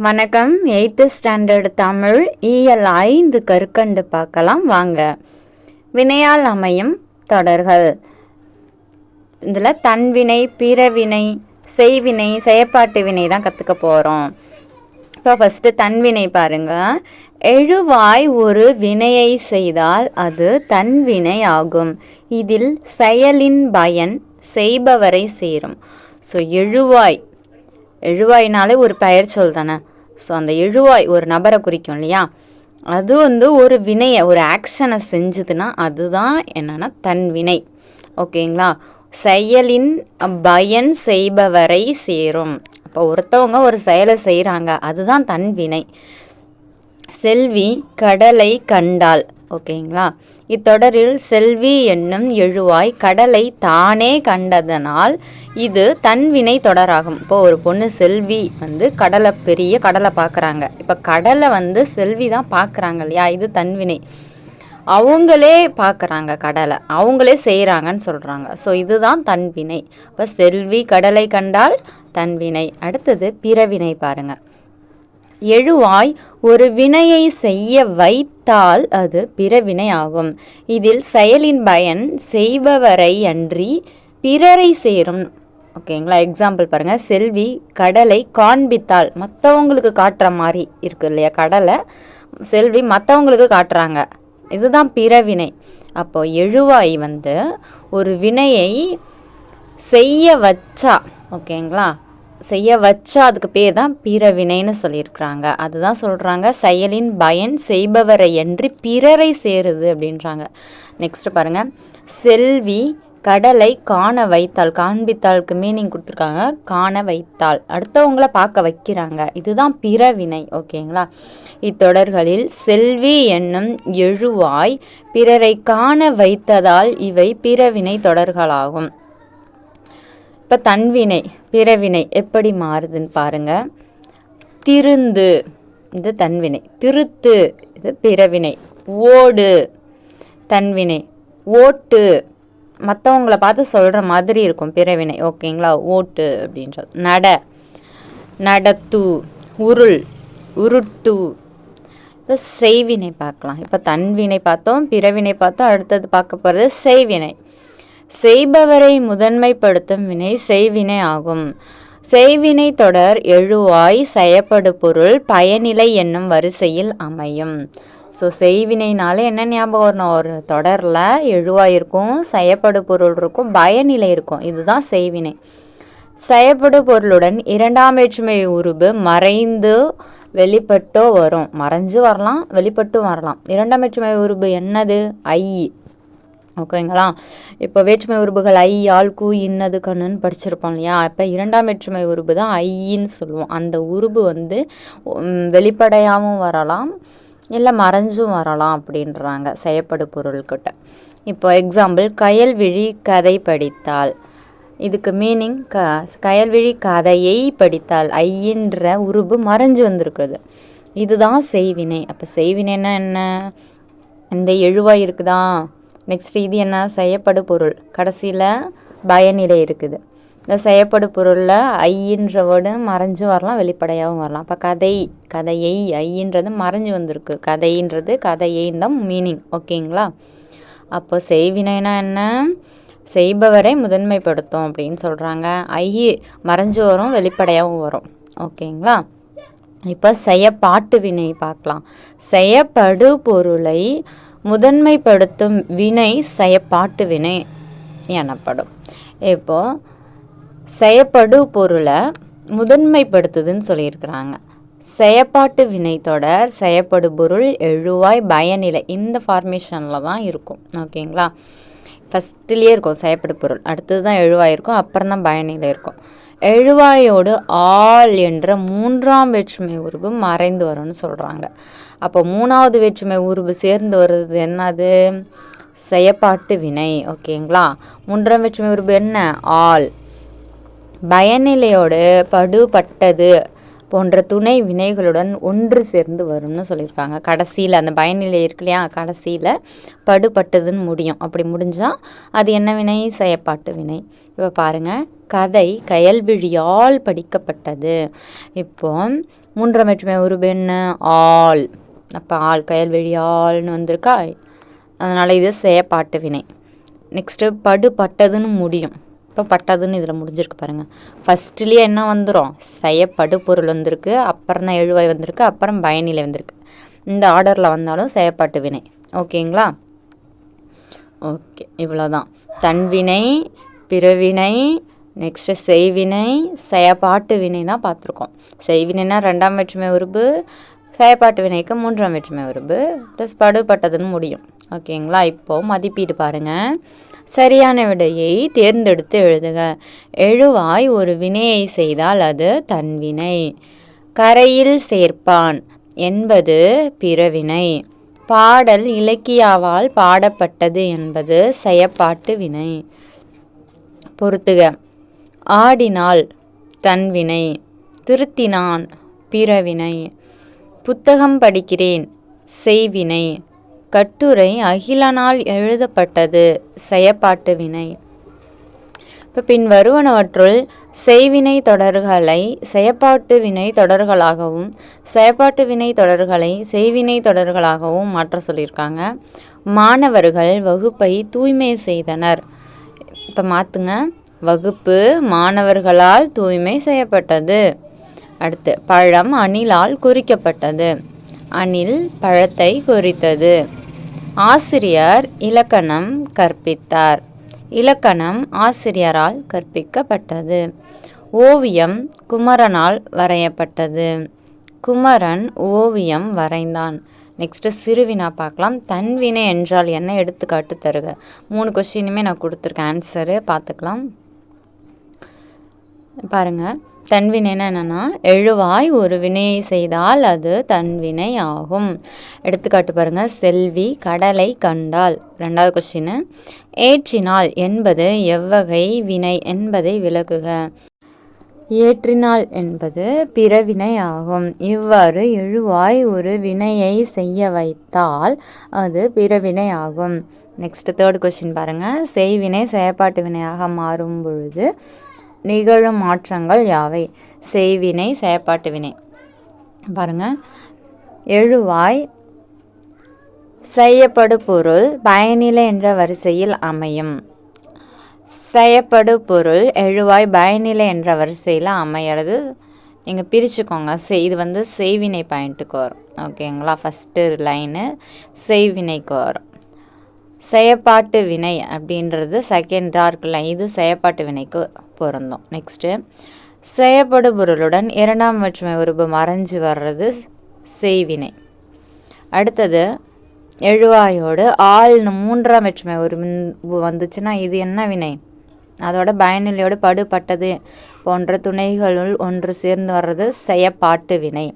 வணக்கம். 8th standard Tamil இயல் 5 கற்கண்டு பார்க்கலாம் வாங்க. வினையால் அமையும் தொடர்கள். இதில் தன்வினை, பிறவினை, செய்வினை, செயற்பாட்டு வினை தான் கற்றுக்க போகிறோம். இப்போ ஃபஸ்ட்டு தன்வினை பாருங்க. எழுவாய் ஒரு வினையை செய்தால் அது தன்வினை ஆகும். இதில் செயலின் பயன் செய்பவரை சேரும். ஸோ எழுவாய்னாலே ஒரு பெயர் சொல் தானே. ஸோ அந்த எழுவாய் ஒரு நபரை குறிக்கும் இல்லையா, அது ஒரு வினையை ஒரு ஆக்ஷனை செஞ்சுதுன்னா அதுதான் என்னென்னா தன்வினை. ஓகேங்களா. செயலின் பயன் செய்பவரை சேரும். அப்போ ஒருத்தவங்க ஒரு செயலை செய்கிறாங்க, அதுதான் தன்வினை. செல்வி கடலை கண்டாள். ஓகேங்களா. இத்தொடரில் செல்வி என்னும் எழுவாய் கடலை தானே கண்டதனால் இது தன்வினை தொடராகும். இப்போ ஒரு பொண்ணு செல்வி கடலை பெரிய கடலை பார்க்குறாங்க. இப்போ கடலை செல்வி தான் பார்க்குறாங்க இல்லையா, இது தன்வினை. அவங்களே பார்க்குறாங்க கடலை, அவங்களே செய்கிறாங்கன்னு சொல்கிறாங்க. ஸோ இதுதான் தன்வினை. இப்போ செல்வி கடலை கண்டால் தன்வினை. அடுத்தது பிறவினை பாருங்கள். எழுவாய் ஒரு வினையை செய்ய வைத்தால் அது பிறவினை ஆகும். இதில் செயலின் பயன் செய்பவரை அன்றி பிறரை சேரும். ஓகேங்களா. எக்ஸாம்பிள் பாருங்கள். செல்வி கடலை காண்பித்தால், மற்றவங்களுக்கு காட்டுற மாதிரி இருக்கு இல்லையா, கடலை செல்வி மற்றவங்களுக்கு காட்டுறாங்க, இதுதான் பிறவினை. அப்போ எழுவாய் ஒரு வினையை செய்ய வச்சா, ஓகேங்களா, செய்ய வச்சா அதுக்கு பேர் தான் பிறவினைன்னு சொல்லியிருக்கிறாங்க. அதுதான் சொல்கிறாங்க செயலின் பயன் செய்பவரை அன்றி பிறரை சேருது அப்படின்றாங்க. நெக்ஸ்ட் பாருங்கள். செல்வி கடலை காண வைத்தாள், காண்பித்தாளுக்கு மீனிங் கொடுத்துருக்காங்க, காண வைத்தாள், அடுத்தவங்கள பார்க்க வைக்கிறாங்க, இதுதான் பிறவினை. ஓகேங்களா. இத்தொடர்களில் செல்வி என்னும் எழுவாய் பிறரை காண வைத்ததால் இவை பிறவினை தொடர்களாகும். இப்போ தன்வினை பிறவினை எப்படி மாறுதுன்னு பாருங்கள். திருந்து இது தன்வினை, திருத்து இது பிறவினை, ஓடு தன்வினை, ஓட்டு மற்றவங்கள பார்த்து சொல்கிற மாதிரி இருக்கும் பிறவினை. ஓகேங்களா. ஓட்டு அப்படின்றது. நடத்து, உருள், உருட்டு. இப்போ செய்வினை பார்க்கலாம். இப்போ தன்வினை பார்த்தோம், பிறவினை பார்த்தோம், அடுத்தது பார்க்க போகிறது செய்வினை. செய்பவரை முதன்மைப்படுத்தும் வினை செய்வினை ஆகும். செய்வினை தொடர் எழுவாய் செயப்படு பொருள் பயனிலை என்னும் வரிசையில் அமையும். ஸோ செய்வினைனால என்ன ஞாபகம் வரணும், ஒரு தொடரில் எழுவாய் இருக்கும், செயப்படு பொருள் இருக்கும், பயனிலை இருக்கும், இதுதான் செய்வினை. செயப்படு பொருளுடன் இரண்டாம் வேற்றுமை உருபு மறைந்து வெளிப்பட்டோ வரும். மறைஞ்சு வரலாம், வெளிப்பட்டும் வரலாம். இரண்டாம் வேற்றுமை உருபு என்னது, ஐ. ஓகேங்களா. இப்போ வேற்றுமை உருபுகள் ஐ, ஆள், கூ, இன்னது, கண்ணுன்னு படிச்சிருப்போம் இல்லையா. இப்போ இரண்டாம் வேற்றுமை உருபு தான் ஐன்னு சொல்லுவோம். அந்த உருபு வெளிப்படையாகவும் வரலாம், இல்லை மறைஞ்சும் வரலாம் அப்படின்றாங்க செயப்படு பொருள்கிட்ட. இப்போ எக்ஸாம்பிள் கயல்விழி கதை படித்தால், இதுக்கு மீனிங் கயல்விழி கதையை படித்தால், ஐயின்ற உருபு மறைஞ்சு வந்திருக்குது, இதுதான் செய்வினை. அப்போ செய்வினைன்னா என்ன, இந்த எழுவாய் இருக்குதா, நெக்ஸ்ட் இது என்ன செய்யப்படு பொருள், கடைசியில் பயனிலை இருக்குது. இந்த செய்யப்படு பொருளில் ஐயின்ற வேர்டு மறைஞ்சும் வரலாம், வெளிப்படையாகவும் வரலாம். அப்போ கதையை ஐயின்றது மறைஞ்சு வந்திருக்கு, கதைன்றது கதையின்னு தான் மீனிங். ஓகேங்களா. அப்போ செய்வினைனா என்ன, செய்பவரை முதன்மைப்படுத்தும் அப்படின்னு சொல்கிறாங்க. ஐ மறைஞ்சு வரும், வெளிப்படையாகவும் வரும். ஓகேங்களா. இப்போ செயப்பாட்டு வினை பார்க்கலாம். செயப்படு பொருளை முதன்மைப்படுத்தும் வினை செயப்பாட்டு வினை எனப்படும். இப்போ செயப்படு பொருளை முதன்மைப்படுத்துதுன்னு சொல்லியிருக்கிறாங்க. செயப்பாட்டு வினை தொடர் செயப்படு பொருள் எழுவாய் பயனிலை, இந்த ஃபார்மேஷனில் தான் இருக்கும். ஓகேங்களா. ஃபஸ்ட்லேயே இருக்கும் செயப்படு பொருள், அடுத்தது தான் எழுவாய் இருக்கும், அப்புறம் தான் பயனிலை இருக்கும். எழுவாயோடு ஆள் என்ற மூன்றாம் வேற்றுமை உருபு மறைந்து வரும்னு சொல்கிறாங்க. அப்போ மூணாவது வேற்றுமை உருபு சேர்ந்து வருது என்னது, செயப்பாட்டு வினை. ஓகேங்களா. மூன்றாம் வேற்றுமை உருபு என்ன, ஆள். பயனிலையோடு பட்டது போன்ற துணை வினைகளுடன் ஒன்று சேர்ந்து வரும்னு சொல்லியிருக்காங்க. கடைசியில் அந்த பயனிலை இருக்கு இல்லையா, கடைசியில் படுபட்டதுன்னு முடியும். அப்படி முடிஞ்சால் அது என்ன வினை? செயப்பாட்டு வினை. இப்போ பாருங்கள், கதை கயல்விழியால் படிக்கப்பட்டது. இப்போ மூன்றாம் வேற்றுமை உருபு என்ன? ஆள். அப்போ ஆள் கயல்விழியால்னு வந்திருக்கா, அதனால் இது செயப்பாட்டு வினை. நெக்ஸ்ட்டு படுபட்டதுன்னு முடியும். இப்போ பட்டதுன்னு இதில் முடிஞ்சிருக்கு பாருங்கள். ஃபஸ்ட்லேயே என்ன வந்துடும்? செயப்படு பொருள் வந்திருக்கு, அப்புறம் தான் எழுவாய் வந்திருக்கு, அப்புறம் பயனிலை வந்திருக்கு. இந்த ஆர்டரில் வந்தாலும் செயப்பாட்டு வினை. ஓகேங்களா? ஓகே, இவ்வளோதான். தன்வினை, பிறவினை, நெக்ஸ்ட்டு செய்வினை, செயப்பாட்டு வினை தான் பார்த்துருக்கோம். செய்வினைனா 2ஆம் வேற்றுமை உருபு, செயப்பாட்டு வினைக்கு 3ஆம் வேற்றுமை உருபு, ப்ளஸ் படுபட்டதுன்னு முடியும். ஓகேங்களா? இப்போது மதிப்பீடு பாருங்கள். சரியான விடையை தேர்ந்தெடுத்து எழுதுக. எழுவாய் ஒரு வினையை செய்தால் அது தன்வினை. கரையில் சேர்ப்பான் என்பது பிறவினை. பாடல் இலக்கியாவால் பாடப்பட்டது என்பது செயப்பாட்டு வினை. பொறுத்துக. ஆடினால் தன்வினை, திருத்தினான் பிறவினை, புத்தகம் படிக்கிறேன் செய்வினை, கட்டுரை அகிலனால் எழுதப்பட்டது செயப்பாட்டு வினை. இப்போ பின் வருவனவற்றுள் செய்வினை தொடர்களை செயப்பாட்டு வினை தொடர்களாகவும் செயப்பாட்டு வினை தொடர்களை செய்வினை தொடர்களாகவும் மாற்ற சொல்லியிருக்காங்க. மாணவர்கள் வகுப்பை தூய்மை செய்தனர். இப்போ மாற்றுங்க. வகுப்பு மாணவர்களால் தூய்மை செய்யப்பட்டது. அடுத்து, பழம் அணிலால் குறிக்கப்பட்டது. அணில் பழத்தை குறித்தது. ஆசிரியர் இலக்கணம் கற்பித்தார். இலக்கணம் ஆசிரியரால் கற்பிக்கப்பட்டது. ஓவியம் குமரனால் வரையப்பட்டது. குமரன் ஓவியம் வரைந்தான். நெக்ஸ்ட்டு சிறுவினா பார்க்கலாம். தன்வினை என்றால் என்ன? எடுத்துக்காட்டு தருக. 3 கொஸ்டினுமே நான் கொடுத்துருக்கேன், ஆன்சரு பார்த்துக்கலாம். பாருங்கள், தன்வினைனா என்னென்னா, எழுவாய் ஒரு வினையை செய்தால் அது தன்வினை ஆகும். எடுத்துக்காட்டு பாருங்கள். செல்வி கடலை கண்டால். 2வது கொஸ்டின். ஏற்றினால் என்பது எவ்வகை வினை என்பதை விளக்குக. ஏற்றினால் என்பது பிறவினை ஆகும். இவ்வாறு எழுவாய் ஒரு வினையை செய்ய வைத்தால் அது பிறவினை ஆகும். நெக்ஸ்ட் 3rd கொஸ்டின் பாருங்கள். செய்வினை செயற்பாட்டு வினையாக மாறும் பொழுது நிகழும் மாற்றங்கள் யாவை? செய்வினை செயற்பாட்டு வினை. பாருங்கள், எழுவாய் செய்யப்படு பொருள் பயனிலை என்ற வரிசையில் அமையும். செய்யப்படு பொருள் எழுவாய் பயனிலை என்ற வரிசையில் அமையிறது. நீங்கள் பிரிச்சுக்கோங்க. இது செய்வினை பாயிண்ட்டுக்கு வரும். ஓகேங்களா? ஃபஸ்ட்டு லைனு செய்வினைக்கு வரும். செயப்பாட்டு வினை அப்படின்றது செகண்டாக இருக்குல்ல, இது செயப்பாட்டு வினைக்கு பொருந்தும். நெக்ஸ்ட்டு, செயப்படு பொருளுடன் 2ஆம் வேற்றுமை உருபு மறைஞ்சு வர்றது செய்வினை. அடுத்தது, எழுவாயோடு ஆள்னு 3ஆம் வேற்றுமை உருபு வந்துச்சுன்னா இது என்ன வினை? அதோட பயனிலையோடு படுபட்டது போன்ற துணைகளுள் ஒன்று சேர்ந்து வர்றது செயப்பாட்டு வினை.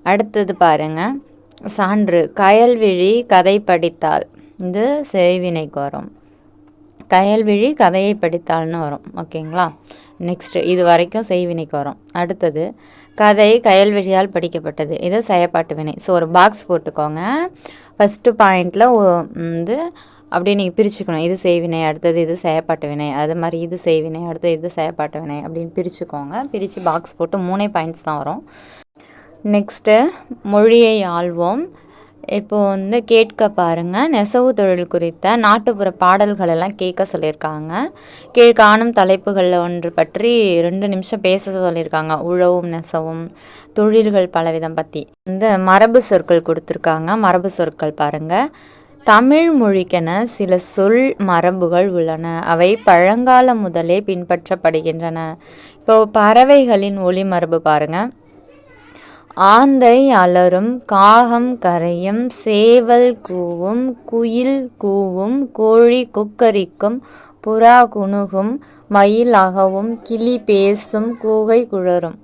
அடுத்தது பாருங்கள், சான்று கயல்விழி கதை படித்தால், இது செய்வினைக்கு வரும். கயல்விழி கதையை படித்தால்னு வரும். ஓகேங்களா? நெக்ஸ்ட்டு, இது வரைக்கும் செய்வினைக்கு வரும். அடுத்தது, கதை கயல்விழியால் படிக்கப்பட்டது, இது செயப்பாட்டு வினை. ஸோ ஒரு பாக்ஸ் போட்டுக்கோங்க. ஃபஸ்ட்டு பாயிண்டில் அப்படியே நீங்கள் பிரிச்சுக்கணும். இது செய்வினை, அடுத்தது இது செயப்பாட்டு வினை, அது மாதிரி இது செய்வினை, அடுத்தது இது செயப்பாட்டு வினை அப்படின்னு பிரிச்சுக்கோங்க. பிரித்து பாக்ஸ் போட்டு 3 பாயிண்ட்ஸ் தான் வரும். நெக்ஸ்ட்டு, மொழியை ஆள்வோம். இப்போது கேட்க பாருங்கள். நெசவு தொழில் குறித்த நாட்டுப்புற பாடல்கள் எல்லாம் கேட்க சொல்லியிருக்காங்க. கீழ்காணும் தலைப்புகளில் ஒன்று பற்றி 2 நிமிஷம் பேச சொல்லியிருக்காங்க. உழவும் நெசவும் தொழில்கள் பலவிதம் பற்றி மரபு சொற்கள் கொடுத்துருக்காங்க. மரபு சொற்கள் பாருங்கள். தமிழ் மொழிக்கென சில சொல் மரபுகள் உள்ளன. அவை பழங்காலம் முதலே பின்பற்றப்படுகின்றன. இப்போது பறவைகளின் ஒலி மரபு பாருங்கள். ஆந்தை அலரும், காகம் கரையும், சேவல் கூவும், குயில் கூவும், கோழி கொக்கரிக்கும், புறா குணுகும், மயில் அகவும், கிளி பேசும், கூகை குழறும்.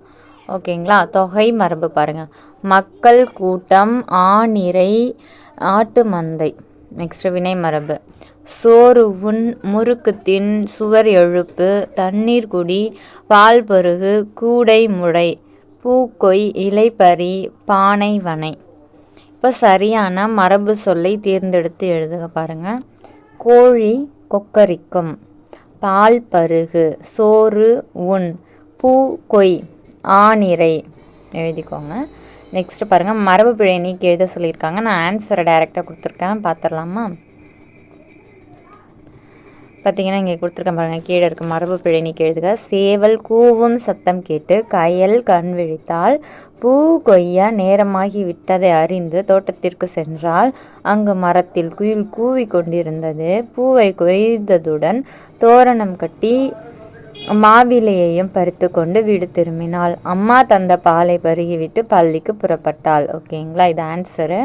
ஓகேங்களா? தொகை மரபு பாருங்கள். மக்கள் கூட்டம், ஆநிறை, ஆட்டு மந்தை. நெக்ஸ்ட் வினை மரபு. சோறு உண், முறுக்கு தின், சுவர் எழுப்பு, தண்ணீர் குடி, பால் பருகு, கூடை முடை, பூக்கொய், இலைப்பறி, பானை, வனை. இப்போ சரியான மரபு சொல்லை தேர்ந்தெடுத்து எழுதுக பாருங்கள். கோழி கொக்கரிக்கும், பால் பருகு, சோறு உண், பூ கொய், ஆனிரை எழுதிக்கோங்க. நெக்ஸ்ட் பாருங்கள், மரபு பிழை நீக்கி எழுத சொல்லியிருக்காங்க. நான் ஆன்சரை டைரெக்டாக கொடுத்துருக்கேன், பார்த்துடலாமா? பார்த்தீங்கன்னா இங்கே கொடுத்துருக்கேன் பாருங்கள், கீழே இருக்க மரபு பிழை நீக்கி எழுதுக. சேவல் கூவும் சத்தம் கேட்டு கயல் கண் விழித்தால், பூ கொய்ய நேரமாகி விட்டதை அறிந்து தோட்டத்திற்கு சென்றால், அங்கு மரத்தில் குயில் கூவி கொண்டிருந்தது. பூவை கொய்ததுடன் தோரணம் கட்டி மாவிலையையும் பறித்து கொண்டு வீடு திரும்பினாள். அம்மா தந்த பாலை பருகிவிட்டு பள்ளிக்கு புறப்பட்டாள். ஓகேங்களா, இது ஆன்சரு.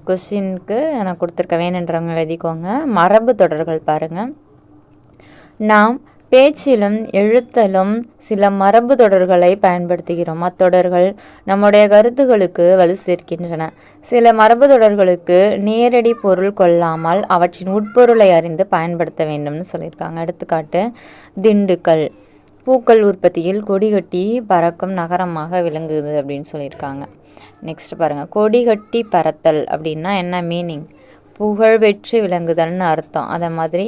கொஸ்டினுக்கு நான் கொடுத்துருக்க, வேணுன்றவங்க எழுதிக்கோங்க. மரபு தொடர்கள் பாருங்கள். நாம் பேச்சிலும் எழுத்தலும் சில மரபு தொடர்களை பயன்படுத்துகிறோம். அத்தொடர்கள் நம்முடைய கருத்துகளுக்கு வலு சேர்க்கின்றன. சில மரபு தொடர்களுக்கு நேரடி பொருள் கொள்ளாமல் அவற்றின் உட்பொருளை அறிந்து பயன்படுத்த வேண்டும்னு சொல்லியிருக்காங்க. எடுத்துக்காட்டு, திண்டுக்கல் பூக்கள் உற்பத்தியில் கொடிகட்டி பறக்கும் நகரமாக விளங்குது அப்படின்னு சொல்லியிருக்காங்க. நெக்ஸ்ட் பாருங்கள், கொடிகட்டி பறத்தல் அப்படின்னா என்ன மீனிங்? புகழ் பெற்று விளங்குதல்னு அர்த்தம். அதை மாதிரி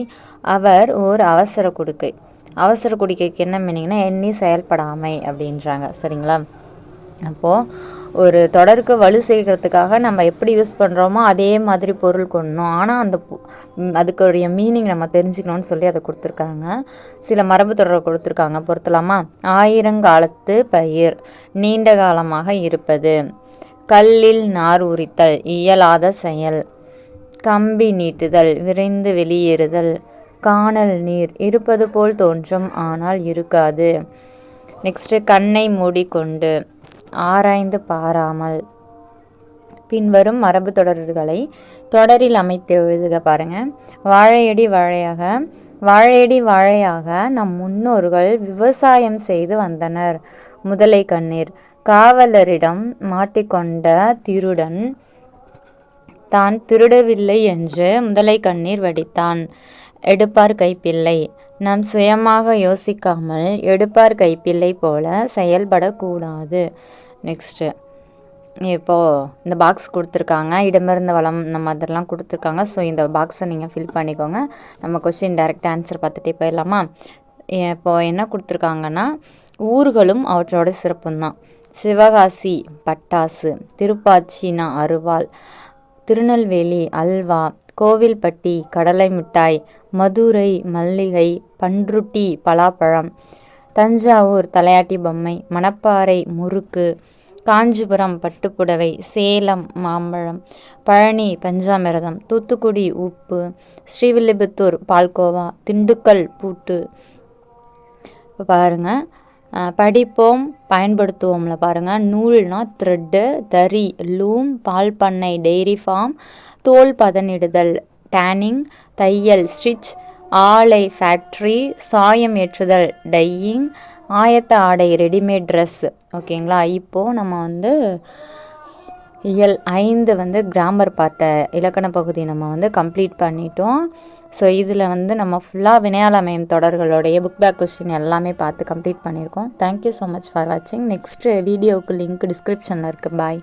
அவர் ஓர் அவசர கொடுக்கை. அவசர கொடுக்கைக்கு என்ன மீனிங்னா எண்ணி செயல்படாமை அப்படின்றாங்க. சரிங்களா? அப்போது ஒரு தொடருக்கு வலு சேர்க்கறதுக்காக நம்ம எப்படி யூஸ் பண்ணுறோமோ அதே மாதிரி பொருள் கொள்ளணும். ஆனால் அந்த அதுக்குரிய மீனிங் நம்ம தெரிஞ்சுக்கணும்னு சொல்லி அதை கொடுத்துருக்காங்க. சில மரபு தொடரை கொடுத்துருக்காங்க, பொறுத்தலாமா? ஆயிரங்காலத்து பயிர், நீண்ட காலமாக இருப்பது. கல்லில் நார் உரித்தல், இயலாத செயல். கம்பி நீட்டுதல், விரைந்து வெளியேறுதல். காணல் நீர், இருப்பது போல் தோன்றும் ஆனால் இருக்காது. நெக்ஸ்ட்டு, கண்ணை மூடிக்கொண்டு, ஆராய்ந்து பாராமல். பின்வரும் மரபு தொடர்களை தொடரில் அமைத்து எழுதுக பாருங்கள். வாழையடி வாழையாக, வாழையடி வாழையாக நம் முன்னோர்கள் விவசாயம் செய்து வந்தனர். முதலை கண்ணீர், காவலரிடம் மாட்டிக்கொண்ட திருடன் தான் திருடவில்லை என்று முதலை கண்ணீர் வடித்தான். எடுப்பார் கைப்பிள்ளை, நாம் சுயமாக யோசிக்காமல் எடுப்பார் கைப்பிள்ளை போல செயல்படக்கூடாது. நெக்ஸ்ட்டு, இப்போது இந்த பாக்ஸ் கொடுத்துருக்காங்க, இடமிருந்த வளம் இந்த மாதிரிலாம் கொடுத்துருக்காங்க. ஸோ இந்த பாக்ஸை நீங்கள் ஃபில் பண்ணிக்கோங்க. நம்ம கொஸ்டின் டைரக்ட் ஆன்சர் பார்த்துட்டே போயிடலாமா? இப்போது என்ன கொடுத்துருக்காங்கன்னா, ஊர்களும் அவற்றோட சிறப்பும் தான். சிவகாசி பட்டாசு, திருப்பாச்சினா அருவாள், திருநெல்வேலி அல்வா, கோவில்பட்டி கடலை மிட்டாய், மதுரை மல்லிகை, பன்ருட்டி பலாப்பழம், தஞ்சாவூர் தலையாட்டி பொம்மை, மணப்பாறை முறுக்கு, காஞ்சிபுரம் பட்டுப்புடவை, சேலம் மாம்பழம், பழனி பஞ்சாமிரதம், தூத்துக்குடி உப்பு, ஸ்ரீவில்லிபுத்தூர் பால்கோவா, திண்டுக்கல் பூட்டு. இப்போ பாருங்கள், படிப்போம் பயன்படுத்துவோம்ல பாருங்கள். நூல்னா த்ரெட்டு, தறி லூம், பால் பண்ணை டெய்ரி ஃபார்ம், தோல் பதனிடுதல் டேனிங், தையல் ஸ்டிச், ஆலை ஃபேக்ட்ரி, சாயம் ஏற்றுதல் டையிங், ஆயத்த ஆடை ரெடிமேட் ட்ரெஸ். ஓகேங்களா? இப்போது நம்ம இயல் 5 கிராமர் பார்ட்ட இலக்கண பகுதி நம்ம கம்ப்ளீட் பண்ணிட்டோம். ஸோ இதில் நம்ம ஃபுல்லாக வினையால் அமையும் தொடர்களுடைய புக் பேக் கொஸ்டின் எல்லாமே பார்த்து கம்ப்ளீட் பண்ணியிருக்கோம். தேங்க்யூ ஸோ மச் ஃபார் வாட்சிங். நெக்ஸ்ட்டு வீடியோவுக்கு லிங்க் டிஸ்கிரிப்ஷனில் இருக்குது. பாய்.